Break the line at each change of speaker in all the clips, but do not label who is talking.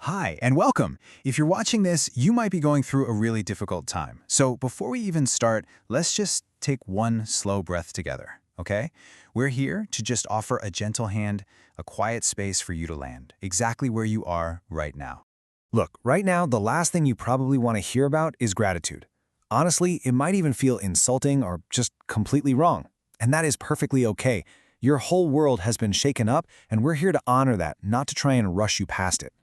Hi, and welcome. If you're watching this, you might be going through a really difficult time. So before we even start, let's just take one slow breath together, okay? We're here to just offer a gentle hand, a quiet space for you to land, exactly where you are right now.
Look, right now, the last thing you probably want to hear about is gratitude. Honestly, it might even feel insulting or just completely wrong. And that is perfectly okay. Your whole world has been shaken up, and we're here to honor that, not to try and rush you past it.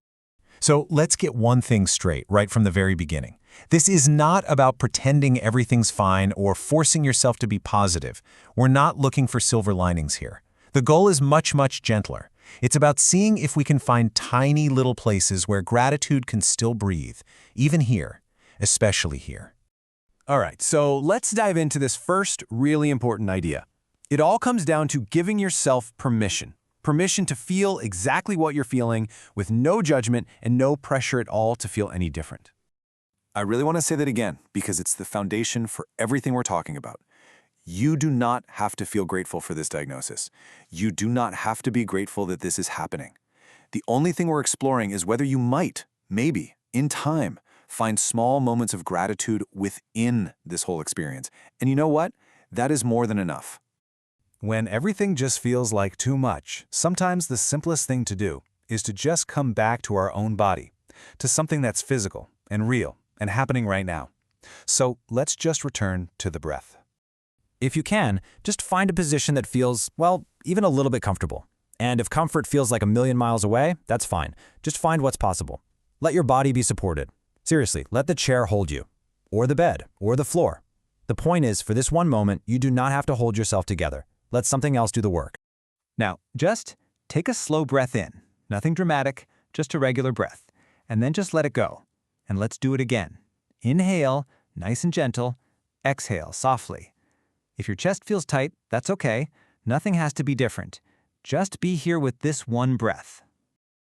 So let's get one thing straight right from the very beginning. This is not about pretending everything's fine or forcing yourself to be positive. We're not looking for silver linings here. The goal is much, much gentler. It's about seeing if we can find tiny little places where gratitude can still breathe, even here, especially here.
All right, so let's dive into this first really important idea. It all comes down to giving yourself permission. Permission to feel exactly what you're feeling with no judgment and no pressure at all to feel any different.
I really want to say that again because it's the foundation for everything we're talking about. You do not have to feel grateful for this diagnosis. You do not have to be grateful that this is happening. The only thing we're exploring is whether you might, maybe, in time, find small moments of gratitude within this whole experience. And you know what? That is more than enough.
When everything just feels like too much, sometimes the simplest thing to do is to just come back to our own body, to something that's physical and real and happening right now. So let's just return to the breath.
If you can, just find a position that feels, well, even a little bit comfortable. And if comfort feels like a million miles away, that's fine. Just find what's possible. Let your body be supported. Seriously, let the chair hold you, or the bed, or the floor. The point is, for this one moment, you do not have to hold yourself together. Let something else do the work.
Now, just take a slow breath in. Nothing dramatic, just a regular breath. And then just let it go. And let's do it again. Inhale, nice and gentle. Exhale, softly. If your chest feels tight, that's okay. Nothing has to be different. Just be here with this one breath.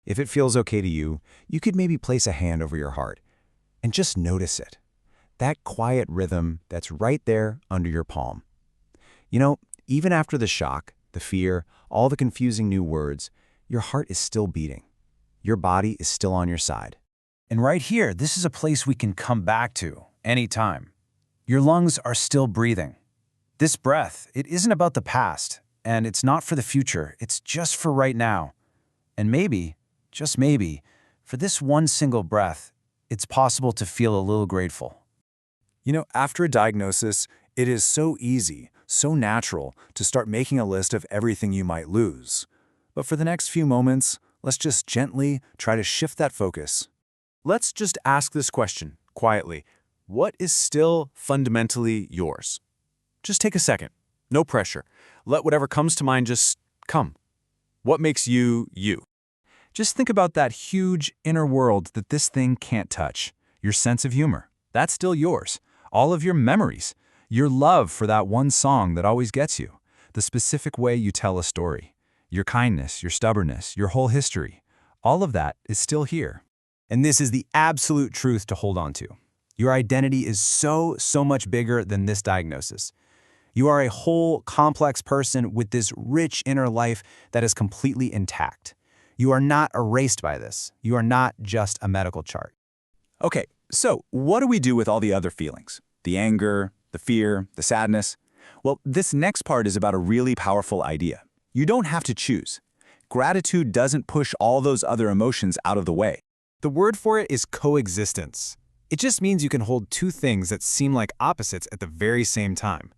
If it feels okay to you, you could maybe place a hand over your heart and just notice it. That quiet rhythm that's right there under your palm. You know, even after the shock, the fear, all the confusing new words, your heart is still beating. Your body is still on your side.
And right here, this is a place we can come back to anytime. Your lungs are still breathing. This breath, it isn't about the past, and it's not for the future. It's just for right now. And maybe, just maybe, for this one single breath, it's possible to feel a little grateful.
You know, after a diagnosis, it is so easy, so natural to start making a list of everything you might lose. But for the next few moments, let's just gently try to shift that focus.
Let's just ask this question, quietly. What is still fundamentally yours? Just take a second. No pressure. Let whatever comes to mind just come. What makes you, you?
Just think about that huge inner world that this thing can't touch. Your sense of humor. That's still yours. All of your memories. Your love for that one song that always gets you. The specific way you tell a story. Your kindness, your stubbornness, your whole history. All of that is still here. And this is the absolute truth to hold on to. Your identity is so much bigger than this diagnosis. You are a whole, complex person with this rich inner life that is completely intact. You are not erased by this. You are not just a medical chart.
Okay, so what do we do with all the other feelings? The anger, the fear, the sadness? Well, this next part is about a really powerful idea. You don't have to choose. Gratitude doesn't push all those other emotions out of the way.
The word for it is coexistence. It just means you can hold two things that seem like opposites at the very same time.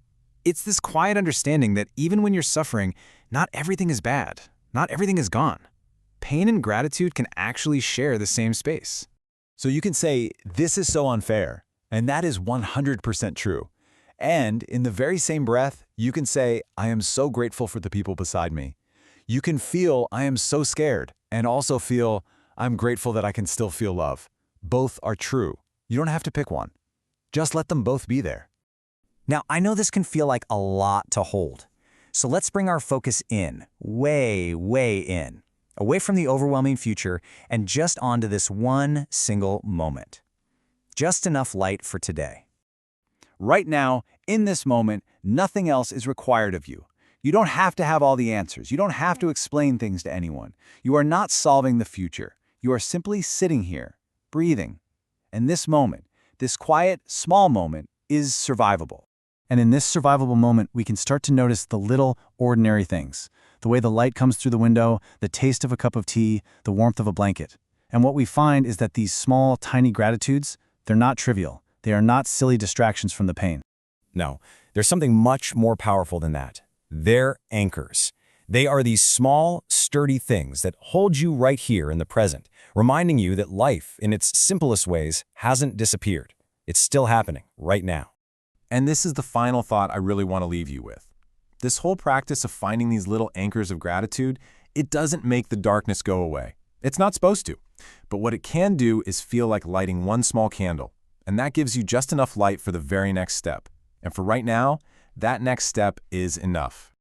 It's this quiet understanding that even when you're suffering, not everything is bad. Not everything is gone. Pain and gratitude can actually share the same space.
So you can say, this is so unfair, and that is 100% true. And in the very same breath, you can say, I am so grateful for the people beside me. You can feel, I am so scared, and also feel, I'm grateful that I can still feel love. Both are true. You don't have to pick one. Just let them both be there.
Now, I know this can feel like a lot to hold. So let's bring our focus in, way in, away from the overwhelming future and just onto this one single moment. Just enough light for today.
Right now, in this moment, nothing else is required of you. You don't have to have all the answers. You don't have to explain things to anyone. You are not solving the future.
You are simply sitting here, breathing. And this moment, this quiet, small moment, is survivable.
And in this survivable moment, we can start to notice the little, ordinary things. The way the light comes through the window, the taste of a cup of tea, the warmth of a blanket. And what we find is that these small, tiny gratitudes, they're not trivial. They are not silly distractions from the pain.
No, there's something much more powerful than that. They're anchors. They are these small, sturdy things that hold you right here in the present, reminding you that life, in its simplest ways, hasn't disappeared. It's still happening right now.
And this is the final thought I really want to leave you with. This whole practice of finding these little anchors of gratitude, it doesn't make the darkness go away. It's not supposed to. But what it can do is feel like lighting one small candle, and that gives you just enough light for the very next step. And for right now, that next step is enough.